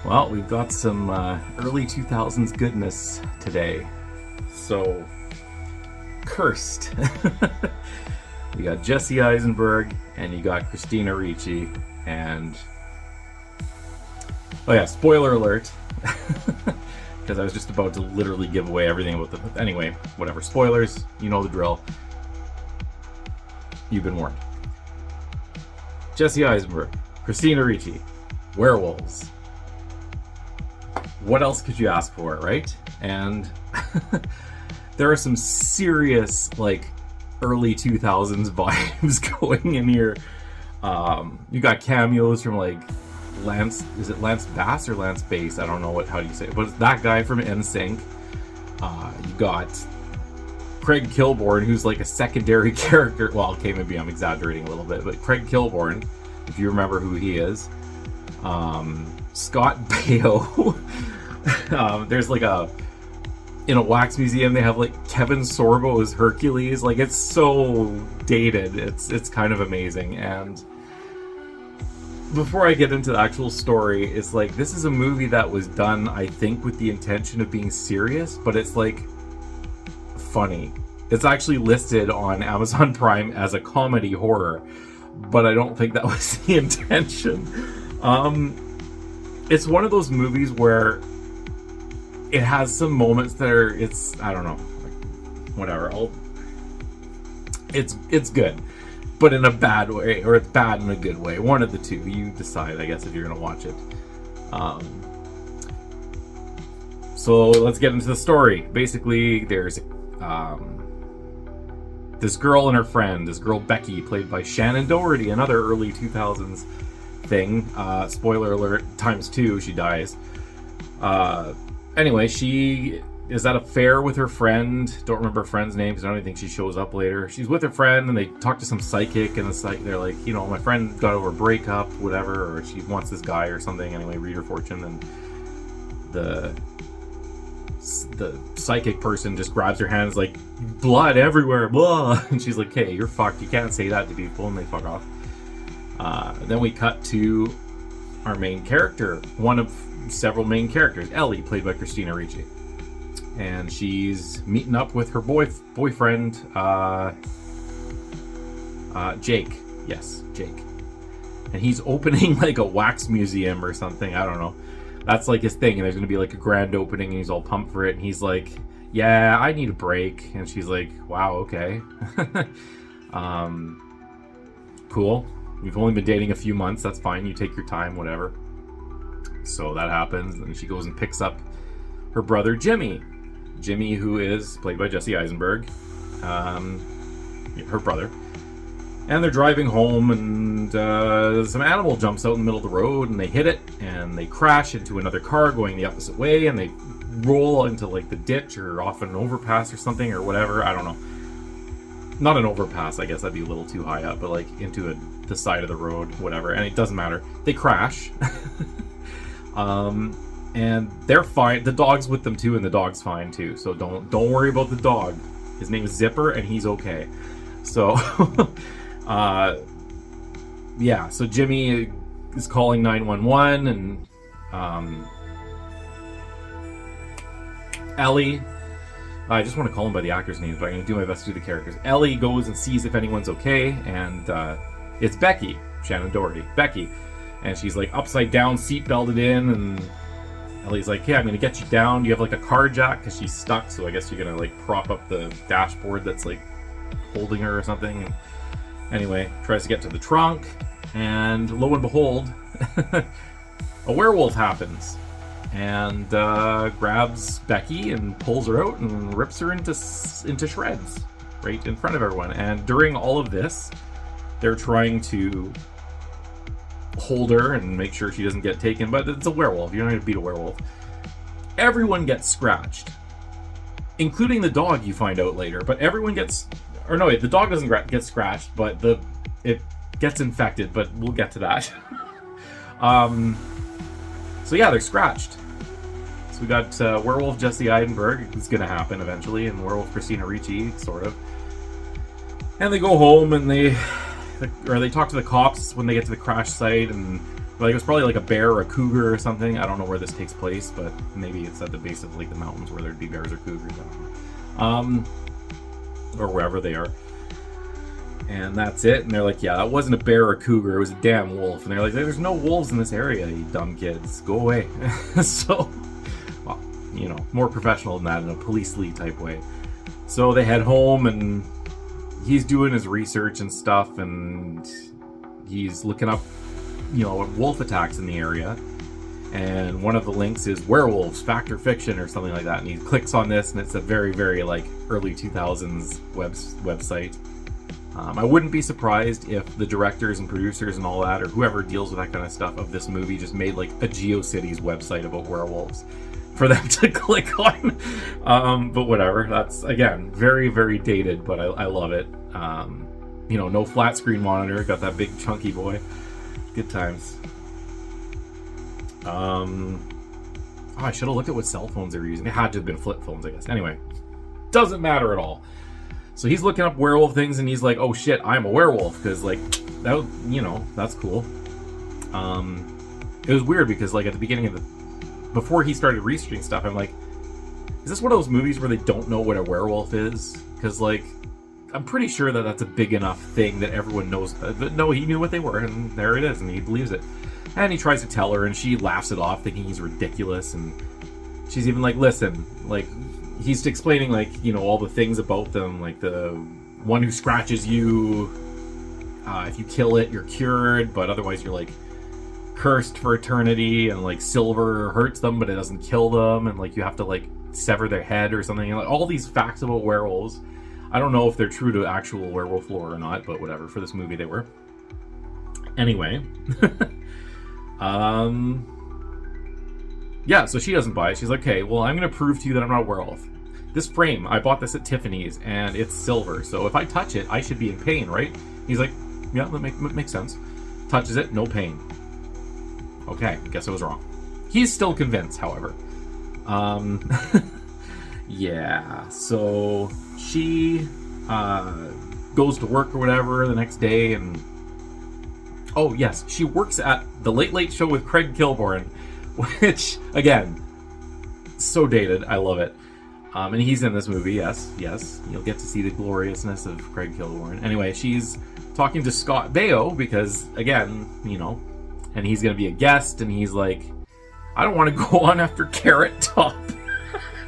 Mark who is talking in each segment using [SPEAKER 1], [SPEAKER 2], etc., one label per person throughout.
[SPEAKER 1] Well, we've got some early 2000s goodness today. So, Cursed. You got Jesse Eisenberg and you got Christina Ricci. And, oh yeah, spoiler alert. Because I was just about to literally give away everything about the... Anyway, whatever. Spoilers, you know the drill. You've been warned. Jesse Eisenberg, Christina Ricci, werewolves. What else could you ask for, right? And there are some serious, like, early 2000s vibes going in here. You got cameos from, like, Lance Bass or Lance Bass? I don't know how do you say it, but it's that guy from NSYNC. You got Craig Kilborn, who's like a secondary character. Well, okay, maybe I'm exaggerating a little bit, but Craig Kilborn, if you remember who he is. Scott Baio. There's like in a wax museum they have like Kevin Sorbo as Hercules. Like, it's so dated. It's kind of amazing. And before I get into the actual story, it's like, this is a movie that was done, I think, with the intention of being serious, but it's like funny. It's actually listed on Amazon Prime as a comedy horror, but I don't think that was the intention. It's one of those movies where it has some moments that are, I don't know, whatever. It's good, but in a bad way, or it's bad in a good way. One of the two. You decide, I guess, if you're gonna watch it. So let's get into the story. Basically, there's this girl and her friend. This girl Becky, played by Shannon Doherty, another early 2000s thing. Spoiler alert, ×2, she dies. Anyway, she is at a fair with her friend. Don't remember her friend's name because I don't think she shows up later. She's with her friend and they talk to some psychic, and they're like, you know, my friend got over a breakup, whatever, or she wants this guy or something. Anyway, read her fortune, and the psychic person just grabs her hands like, blood everywhere, blah, and she's like, hey, you're fucked, you can't say that to people, and they fuck off. Then we cut to our main character, one of several main characters, Ellie, played by Christina Ricci, and she's meeting up with her boyfriend, Jake. Yes, Jake, and he's opening like a wax museum or something. I don't know. That's like his thing, and there's gonna be like a grand opening, and he's all pumped for it. And he's like, "Yeah, I need a break." And she's like, "Wow, okay, cool. We've only been dating a few months. That's fine. You take your time, whatever." So that happens, and she goes and picks up her brother Jimmy, who is played by Jesse Eisenberg, her brother. And they're driving home, and some animal jumps out in the middle of the road, and they hit it, and they crash into another car going the opposite way, and they roll into like the ditch or off an overpass or something or whatever. I don't know. Not an overpass, I guess that'd be a little too high up, but like into the side of the road, whatever. And it doesn't matter. They crash. And they're fine. The dog's with them too, and the dog's fine too. So don't worry about the dog. His name is Zipper, and he's okay. So, yeah. So Jimmy is calling 911, and Ellie. I just want to call him by the actors' names, but I'm going to do my best to do the characters. Ellie goes and sees if anyone's okay, and it's Becky, Shannon Doherty, Becky. And she's like upside down, seat belted in, and Ellie's like, "Hey, I'm gonna get you down. Do you have like a car jack?" Because she's stuck, so I guess you're gonna like prop up the dashboard that's like holding her or something. And anyway, tries to get to the trunk, and lo and behold, a werewolf happens and grabs Becky and pulls her out and rips her into shreds right in front of everyone. And during all of this, they're trying to hold her and make sure she doesn't get taken, but it's a werewolf. You're not going to beat a werewolf. Everyone gets scratched, including the dog, you find out later. But everyone gets, or no, the dog doesn't get scratched, but it gets infected, but we'll get to that. So yeah, they're scratched. So we got werewolf Jesse Eisenberg, it's going to happen eventually, and werewolf Christina Ricci, sort of. And they go home, and they talk to the cops when they get to the crash site, and Like, it was probably like a bear or a cougar or something. I don't know where this takes place, but maybe it's at the base of like the mountains where there'd be bears or cougars. I don't know. Or wherever they are. And that's it. And they're like, yeah, that wasn't a bear or a cougar. It was a damn wolf. And they're like, there's no wolves in this area, you dumb kids. Go away. So, well, you know, more professional than that in a police-ly type way. So they head home, and he's doing his research and stuff, and he's looking up, you know, wolf attacks in the area. And one of the links is werewolves, fact or fiction, or something like that. And he clicks on this, and it's a very, very, like, early 2000s website. I wouldn't be surprised if the directors and producers and all that, or whoever deals with that kind of stuff of this movie, just made like a GeoCities website about werewolves for them to click on. But whatever. That's, again, very, very dated, but I love it. You know, no flat screen monitor. Got that big chunky boy. Good times. Oh, I should have looked at what cell phones they were using. It had to have been flip phones, I guess. Anyway, doesn't matter at all. So he's looking up werewolf things, and he's like, oh shit, I'm a werewolf, because, like, that was, you know, that's cool. It was weird, because, like, at the beginning of before he started researching stuff, I'm like, is this one of those movies where they don't know what a werewolf is? Because, like, I'm pretty sure that that's a big enough thing that everyone knows. But no, he knew what they were, and there it is, and he believes it. And he tries to tell her, and she laughs it off, thinking he's ridiculous, and she's even like, listen, like, he's explaining, like, you know, all the things about them, like the one who scratches you, if you kill it, you're cured, but otherwise you're, like, cursed for eternity, and, like, silver hurts them, but it doesn't kill them, and, like, you have to, like, sever their head or something, and, like, all these facts about werewolves. I don't know if they're true to actual werewolf lore or not, but whatever, for this movie they were. Anyway. Yeah, so she doesn't buy it. She's like, okay, well, I'm going to prove to you that I'm not a werewolf. This frame, I bought this at Tiffany's, and it's silver, so if I touch it, I should be in pain, right? He's like, yeah, that makes sense. Touches it, no pain. Okay, I guess I was wrong. He's still convinced, however. Yeah, so she goes to work or whatever the next day, and oh, yes, she works at the Late Late Show with Craig Kilborn, which, again, so dated. I love it. And he's in this movie, yes. You'll get to see the gloriousness of Craig Kilborn. Anyway, she's talking to Scott Baio because, again, you know, and he's going to be a guest, and he's like, I don't want to go on after Carrot Top.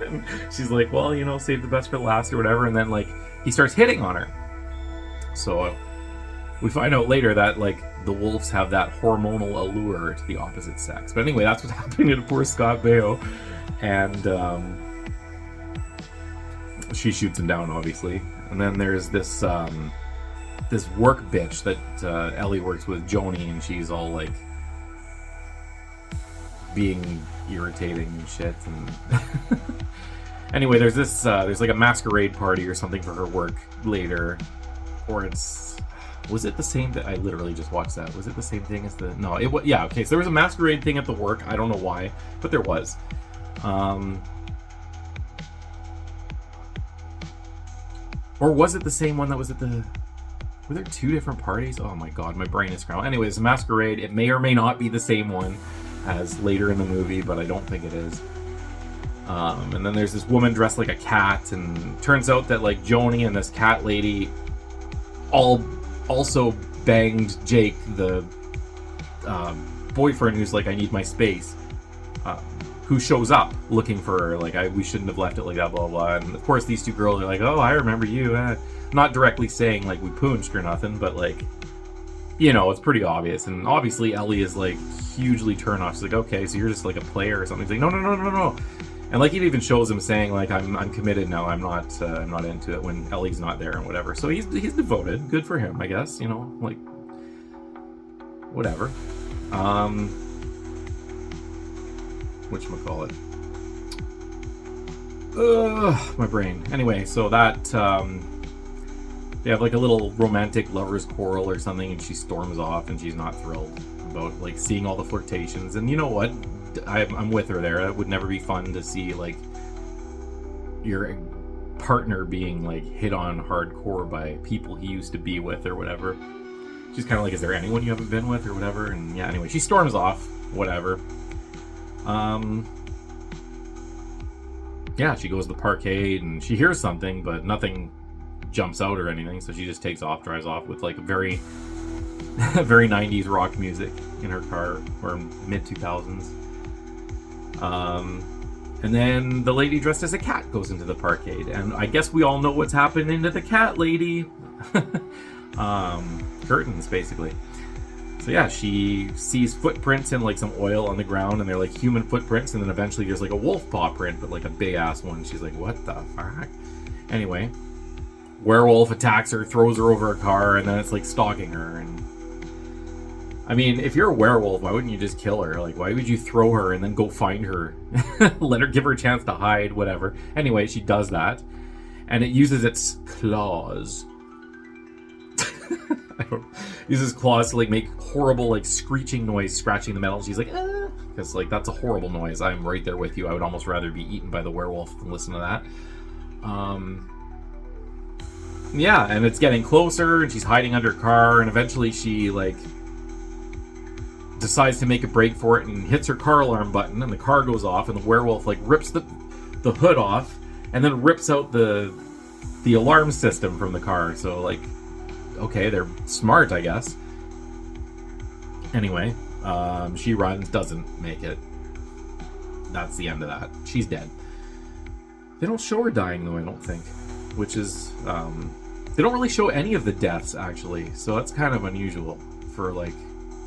[SPEAKER 1] And she's like, well, you know, save the best for last or whatever. And then, like, he starts hitting on her. So we find out later that, like, the wolves have that hormonal allure to the opposite sex. But anyway, that's what's happening to poor Scott Baio. And she shoots him down, obviously. And then there's this this work bitch that Ellie works with, Joni, and she's all, like, being irritating and shit. And anyway, there's this there's like a masquerade party or something for her work later, or it's, was it the same that I literally just watched that? Was it the same thing as the, no, it was, yeah, okay, so there was a masquerade thing at the work. I don't know why, but there was. Or was it the same one that was at the, were there two different parties? Oh my god, my brain is scrambled. Anyways, a masquerade, it may or may not be the same one as later in the movie, but I don't think it is. And then there's this woman dressed like a cat, and turns out that, like, Joni and this cat lady also banged Jake, the boyfriend who's like, I need my space, who shows up looking for her, like, we shouldn't have left it like that, blah, blah, blah. And of course these two girls are like, oh, I remember you. Not directly saying, like, we poonched or nothing, but, like, you know, it's pretty obvious. And obviously Ellie is, like, hugely turned off. She's like, okay, so you're just, like, a player or something. He's like, no. And, like, it even shows him saying, like, I'm committed now. I'm not into it when Ellie's not there and whatever. So he's devoted. Good for him, I guess. You know, like, whatever. Whatchamacallit. My brain. Anyway, so that they have, like, a little romantic lovers quarrel or something, and she storms off, and she's not thrilled about, like, seeing all the flirtations. And you know what? I'm with her there. It would never be fun to see, like, your partner being, like, hit on hardcore by people he used to be with or whatever. she's kind of like, is there anyone you haven't been with or whatever? And yeah, anyway, she storms off, whatever. Yeah, she goes to the parkade and she hears something, but nothing jumps out or anything, so she just takes off, drives off with like a very very 90s rock music in her car, or mid 2000s. And then the lady dressed as a cat goes into the parkade, and I guess we all know what's happening to the cat lady. Curtains, basically. So yeah, she sees footprints in like some oil on the ground, and they're like human footprints, and then eventually there's like a wolf paw print, but like a big ass one. She's like, what the fuck? Anyway, werewolf attacks her, throws her over a car, and then it's like stalking her. And I mean, if you're a werewolf, why wouldn't you just kill her? Like, why would you throw her and then go find her? Let her, give her a chance to hide, whatever. Anyway, she does that, and it uses its claws. Uses claws to like make horrible like screeching noise, scratching the metal. She's like, because like that's a horrible noise. I'm right there with you. I would almost rather be eaten by the werewolf than listen to that. Yeah, and it's getting closer, and she's hiding under a car, and eventually she like decides to make a break for it and hits her car alarm button, and the car goes off, and the werewolf like rips the hood off, and then rips out the alarm system from the car. So like, okay, they're smart, I guess. Anyway, she runs, doesn't make it. That's the end of that. She's dead. They don't show her dying, though, I don't think. Which is, they don't really show any of the deaths, actually. So that's kind of unusual for, like,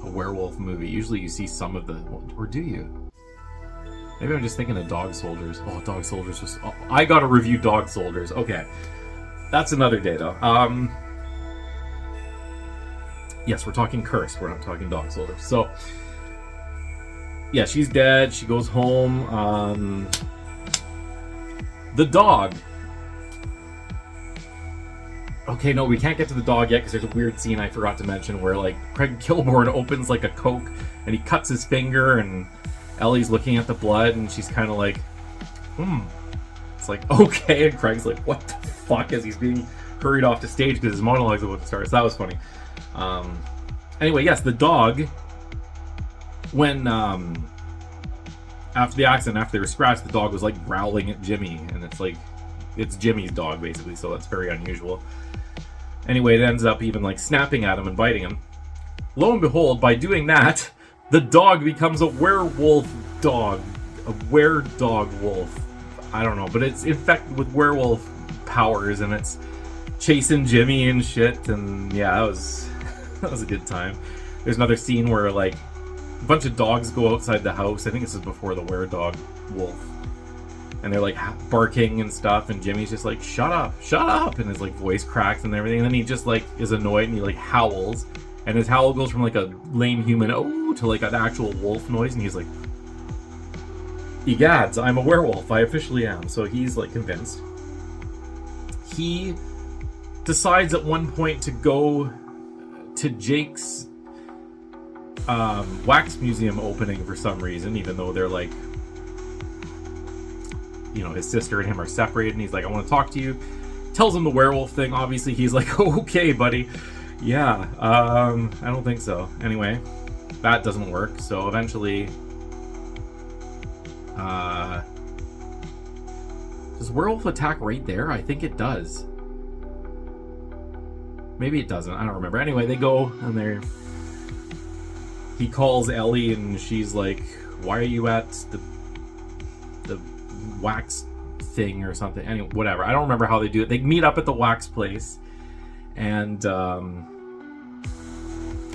[SPEAKER 1] a werewolf movie. Usually you see some of the... Or do you? Maybe I'm just thinking of Dog Soldiers. Oh, Dog Soldiers was... Oh, I gotta review Dog Soldiers. Okay. That's another day, though. Yes, we're talking Cursed. We're not talking Dog Soldiers. So, yeah, she's dead. She goes home. The dog. Okay, no, we can't get to the dog yet because there's a weird scene I forgot to mention where, like, Craig Kilborn opens, like, a Coke and he cuts his finger, and Ellie's looking at the blood and she's kind of like, It's like, okay, and Craig's like, what the fuck, as he's being hurried off to stage because his monologue's about to start. So that was funny. Anyway, yes, the dog, when after the accident, after they were scratched, the dog was like growling at Jimmy, and it's like, it's Jimmy's dog basically, so that's very unusual. Anyway, it ends up even like snapping at him and biting him. Lo and behold, by doing that, the dog becomes a werewolf dog, a were-dog wolf. I don't know, but it's infected with werewolf powers, and it's chasing Jimmy and shit, and yeah, that was a good time. There's another scene where like a bunch of dogs go outside the house. I think this is before the were-dog wolf, and they're like barking and stuff, and Jimmy's just like, shut up, and his like voice cracks and everything, and then he just like is annoyed and he like howls, and his howl goes from like a lame human oh to like an actual wolf noise, and he's like, egads, I'm a werewolf, I officially am. So he's like convinced. He decides at one point to go to Jake's wax museum opening for some reason, even though they're like, you know, his sister and him are separated, and he's like, I want to talk to you. Tells him the werewolf thing. Obviously he's like, okay buddy, yeah, I don't think so. Anyway, that doesn't work, so eventually does werewolf attack right there? I think it does. Maybe it doesn't. I don't remember. Anyway, they go and he calls Ellie, and she's like, why are you at the wax thing or something? Anyway, whatever. I don't remember how they do it. They meet up at the wax place, and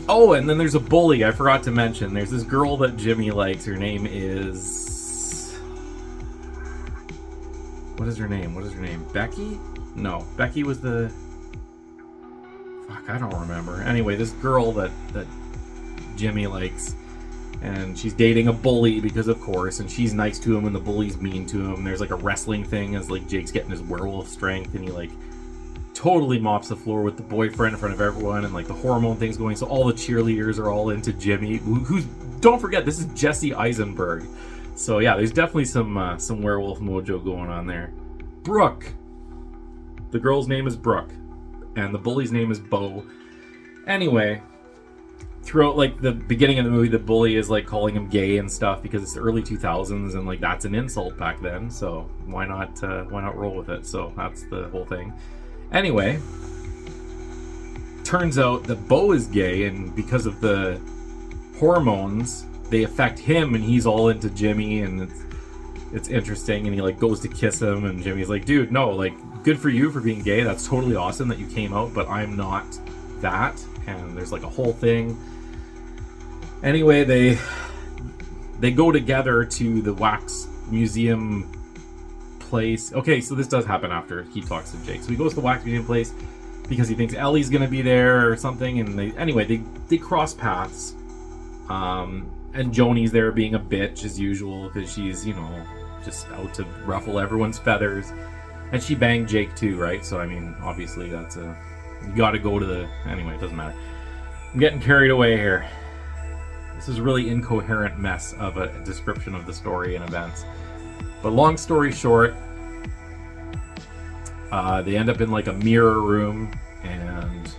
[SPEAKER 1] oh, and then there's a bully I forgot to mention. There's this girl that Jimmy likes. Her name is... What is her name? Becky? No, Becky was the... Fuck, I don't remember. Anyway, this girl that Jimmy likes, and she's dating a bully because of course, and she's nice to him and the bully's mean to him. There's like a wrestling thing as like Jake's getting his werewolf strength, and he like totally mops the floor with the boyfriend in front of everyone, and like the hormone thing's going, so all the cheerleaders are all into Jimmy, who's, don't forget, this is Jesse Eisenberg. So yeah, there's definitely some werewolf mojo going on there. Brooke. The girl's name is Brooke, and the bully's name is Bo. Anyway, throughout like the beginning of the movie, the bully is like calling him gay and stuff because it's the early 2000s and like that's an insult back then. So why not roll with it? So that's the whole thing. Anyway, turns out that Bo is gay, and because of the hormones, they affect him, and he's all into Jimmy, and it's interesting. And he like goes to kiss him, and Jimmy's like, dude, no, like, good for you for being gay. That's totally awesome that you came out, but I'm not that. And there's like a whole thing. Anyway, they go together to the wax museum place. Okay, so this does happen after he talks to Jake. So he goes to the wax museum place because he thinks Ellie's gonna be there or something. And they cross paths. And Joni's there being a bitch as usual because she's, you know, just out to ruffle everyone's feathers. And she banged Jake too, right? So I mean, obviously that's you gotta go to the... Anyway, it doesn't matter. I'm getting carried away here. This is a really incoherent mess of a description of the story and events. But long story short, they end up in like a mirror room, and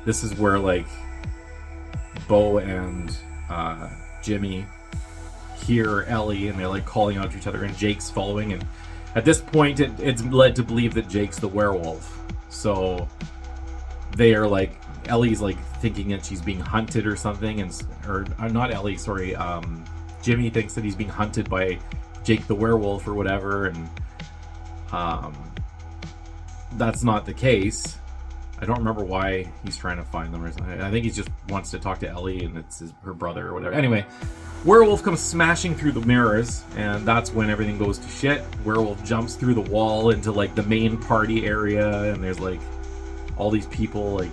[SPEAKER 1] this is where like Bo and Jimmy hear Ellie, and they're like calling out to each other, and Jake's following, and at this point it's led to believe that Jake's the werewolf. So they are like, Ellie's like thinking that she's being hunted or something, or not Ellie, sorry, Jimmy thinks that he's being hunted by Jake the werewolf or whatever, and that's not the case. I don't remember why he's trying to find them or something. I think he just wants to talk to Ellie, and it's her brother or whatever. Anyway, werewolf comes smashing through the mirrors, and that's when everything goes to shit. Werewolf jumps through the wall into like the main party area, and there's like all these people, like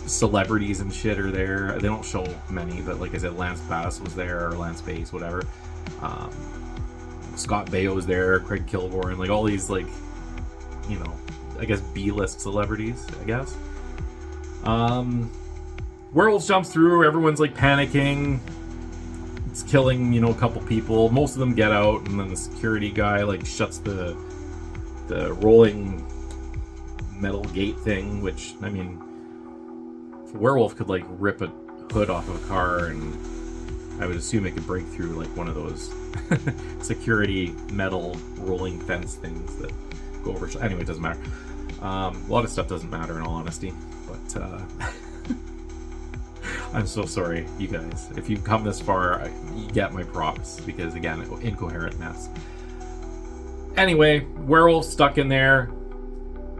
[SPEAKER 1] celebrities and shit are there. They don't show many, but like I said, Lance Bass was there, or Lance Bass, whatever. Scott Baio's there, Craig Kilborn, like all these, like, you know, I guess B-list celebrities, I guess. Werewolf jumps through, everyone's like panicking. It's killing, you know, a couple people. Most of them get out, and then the security guy like shuts the rolling metal gate thing, which, I mean, if a werewolf could like rip a hood off of a car, and I would assume it could break through like one of those security metal rolling fence things that go over. Anyway, it doesn't matter. A lot of stuff doesn't matter in all honesty, but I'm so sorry, you guys. If you've come this far, you get my props, because again, incoherent mess. Anyway, werewolf stuck in there.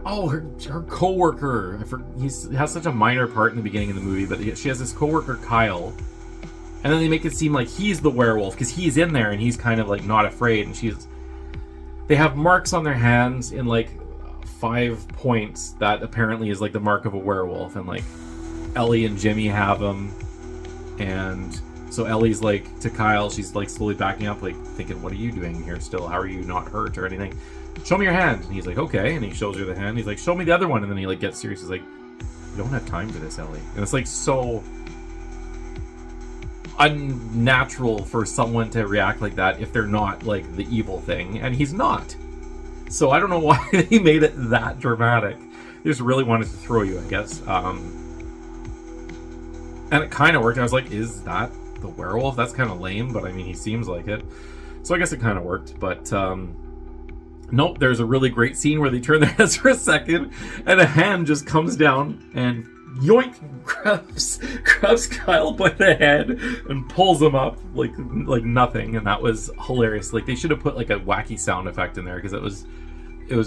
[SPEAKER 1] Oh, her co-worker. He has such a minor part in the beginning of the movie, but she has this co-worker, Kyle. And then they make it seem like he's the werewolf because he's in there and he's kind of like not afraid. And they have marks on their hands in like 5 points that apparently is like the mark of a werewolf. And like Ellie and Jimmy have them. And so Ellie's like to Kyle, she's like slowly backing up, like thinking, what are you doing here still? How are you not hurt or anything? Show me your hand. And he's like, okay. And he shows her the hand. He's like, show me the other one. And then he like gets serious. He's like, you don't have time for this, Ellie. And it's like so unnatural for someone to react like that if they're not like the evil thing, and he's not. So I don't know why they made it that dramatic. They just really wanted to throw you, I guess. And it kind of worked. I was like, is that the werewolf? That's kind of lame, but I mean, he seems like it. So I guess it kind of worked. But nope, there's a really great scene where they turn their heads for a second, and a hand just comes down and yoink, grabs Kyle by the head and pulls him up like nothing, and that was hilarious. Like, they should have put like a wacky sound effect in there because it was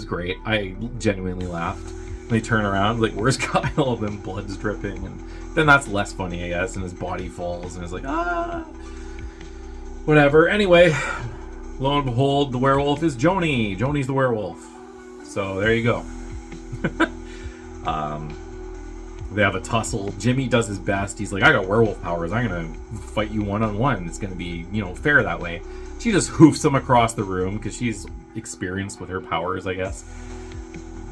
[SPEAKER 1] great. I genuinely laughed. And they turn around, like, where's Kyle? And then blood's dripping, and then that's less funny, I guess, and his body falls, and it's like, whatever. Anyway, lo and behold, the werewolf is Joni. Joni's the werewolf. So there you go. They have a tussle. Jimmy does his best. He's like, I got werewolf powers. I'm going to fight you one-on-one. It's going to be, you know, fair that way. She just hoofs him across the room because she's experienced with her powers, I guess.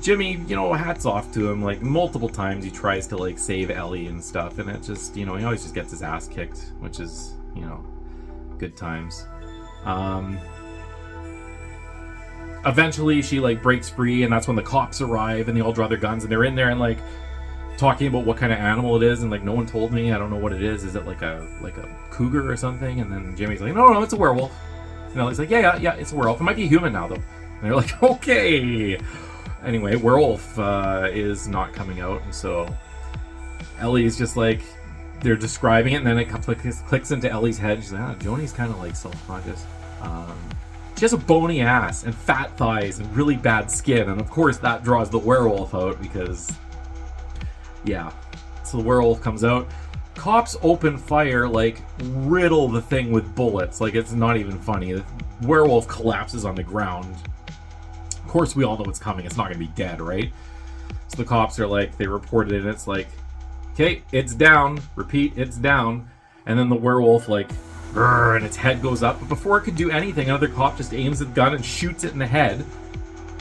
[SPEAKER 1] Jimmy, you know, hats off to him. Like, multiple times he tries to, like, save Ellie and stuff. And it just, you know, he always just gets his ass kicked, which is, you know, good times. Eventually she, like, breaks free, and that's when the cops arrive and they all draw their guns, and they're in there, and, like, talking about what kind of animal it is, and like, no one told me. I don't know what it is. Is it like a cougar or something? And then Jimmy's like, no, it's a werewolf. And Ellie's like, yeah, it's a werewolf. It might be a human now though. And they're like, okay. Anyway, werewolf is not coming out, and so Ellie's just like, they're describing it, and then it clicks into Ellie's head. She's like, Joni's kind of like self-conscious. She has a bony ass and fat thighs and really bad skin, and of course that draws the werewolf out because, yeah. So the werewolf comes out. Cops open fire, like, riddle the thing with bullets. Like, it's not even funny. The werewolf collapses on the ground. Of course, we all know what's coming. It's not going to be dead, right? So the cops are like, they reported it, and it's like, okay, it's down. Repeat, it's down. And then the werewolf, like, and its head goes up. But before it could do anything, another cop just aims a gun and shoots it in the head,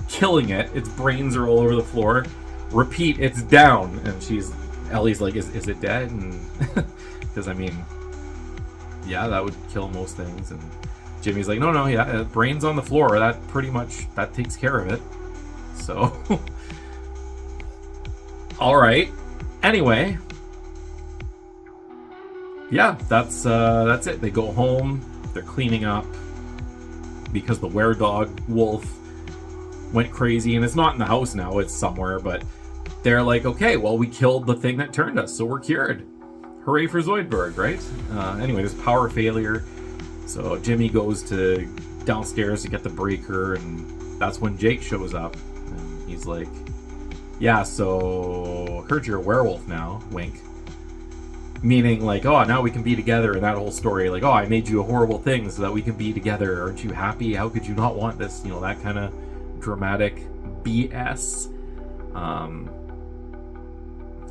[SPEAKER 1] killing it. Its brains are all over the floor. Repeat, it's down. And Ellie's like, is it dead? And because, I mean, yeah, that would kill most things. And Jimmy's like, no, yeah, brains on the floor. That takes care of it. So, all right. Anyway, yeah, that's it. They go home. They're cleaning up because the wolf went crazy, and it's not in the house now. It's somewhere, but they're like, okay, well, we killed the thing that turned us, so we're cured. Hooray for Zoidberg, right? Anyway, there's power failure, so Jimmy goes downstairs to get the breaker, and that's when Jake shows up, and he's like, yeah, so heard you're a werewolf now, wink. Meaning, like, oh, now we can be together, and that whole story, like, oh, I made you a horrible thing so that we can be together. Aren't you happy? How could you not want this? You know, that kind of dramatic BS.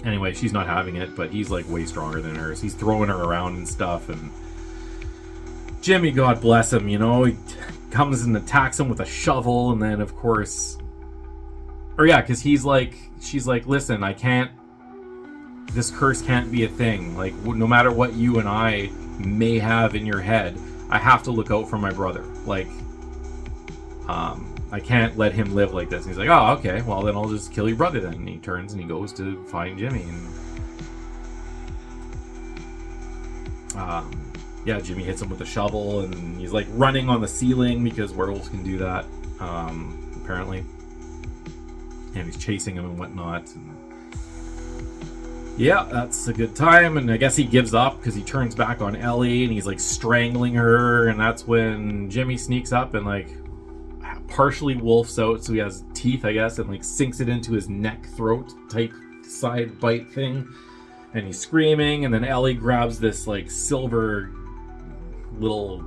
[SPEAKER 1] Anyway, she's not having it, but he's, like, way stronger than her. So he's throwing her around and stuff, and Jimmy, God bless him, you know, he comes and attacks him with a shovel, and then, of course... Or, yeah, because she's like, listen, this curse can't be a thing. Like, no matter what you and I may have in your head, I have to look out for my brother. Like, I can't let him live like this. And he's like, oh, okay, well, then I'll just kill your brother then. And he turns and he goes to find Jimmy. And, yeah, Jimmy hits him with a shovel, and he's, like, running on the ceiling because werewolves can do that, apparently. And he's chasing him and whatnot. And yeah, that's a good time, and I guess he gives up because he turns back on Ellie, and he's like strangling her, and that's when Jimmy sneaks up and like partially wolfs out, so he has teeth, I guess, and like sinks it into his neck throat type side bite thing, and he's screaming, and then Ellie grabs this like silver little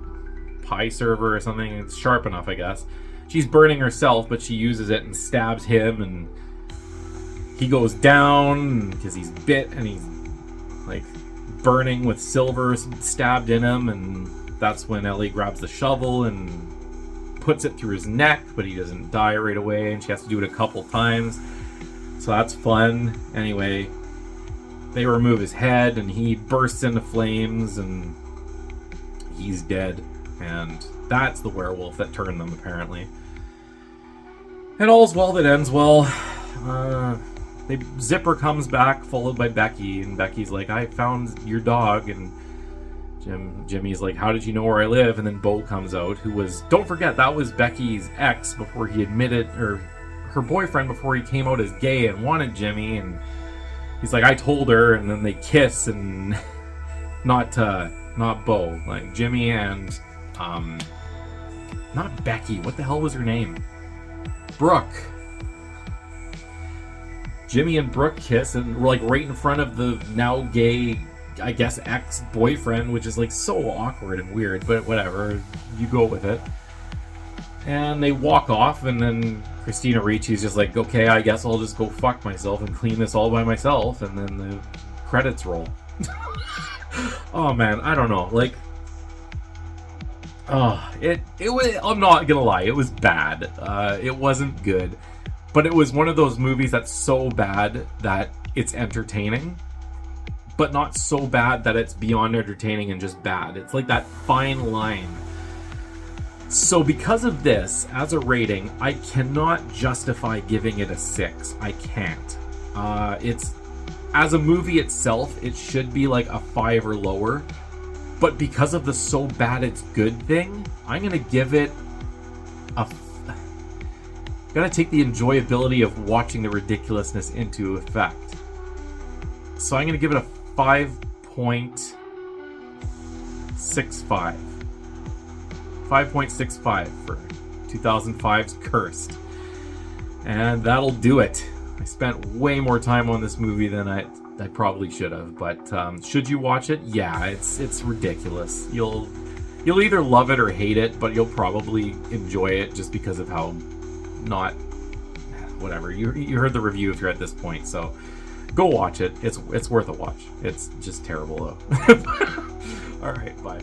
[SPEAKER 1] pie server or something. It's sharp enough, I guess. She's burning herself, but she uses it and stabs him, and he goes down because he's bit, and he's like burning with silver stabbed in him, and that's when Ellie grabs the shovel and puts it through his neck, but he doesn't die right away, and she has to do it a couple times, so that's fun. Anyway, they remove his head, and he bursts into flames, and he's dead, and that's the werewolf that turned them, apparently. And all's well that ends well. Zipper comes back, followed by Becky, and Becky's like, I found your dog, and Jimmy's like, how did you know where I live? And then Bo comes out, who was, don't forget, that was Becky's ex before he admitted, or her boyfriend before he came out as gay and wanted Jimmy, and he's like, I told her, and then they kiss, and not Bo, like Jimmy and, not Becky, what the hell was her name? Brooke. Jimmy and Brooke kiss, and we're like right in front of the now gay, I guess, ex-boyfriend, which is like so awkward and weird, but whatever, you go with it. And they walk off, and then Christina Ricci's just like, okay, I guess I'll just go fuck myself and clean this all by myself, and then the credits roll. Oh man, I don't know, like, it was, I'm not gonna lie, it was bad. It wasn't good. But it was one of those movies that's so bad that it's entertaining, but not so bad that it's beyond entertaining and just bad. It's like that fine line. So because of this, as a rating, I cannot justify giving it a 6. I can't. It's as a movie itself, it should be like a 5 or lower. But because of the so bad it's good thing, I'm going to give it gotta take the enjoyability of watching the ridiculousness into effect. So I'm gonna give it a 5.65. 5.65 for 2005's Cursed. And that'll do it. I spent way more time on this movie than I probably should have, but should you watch it? Yeah, it's ridiculous. You'll either love it or hate it, but you'll probably enjoy it just because of how not whatever. You heard the review if you're at this point, so go watch it. It's worth a watch. It's just terrible though. All right, bye.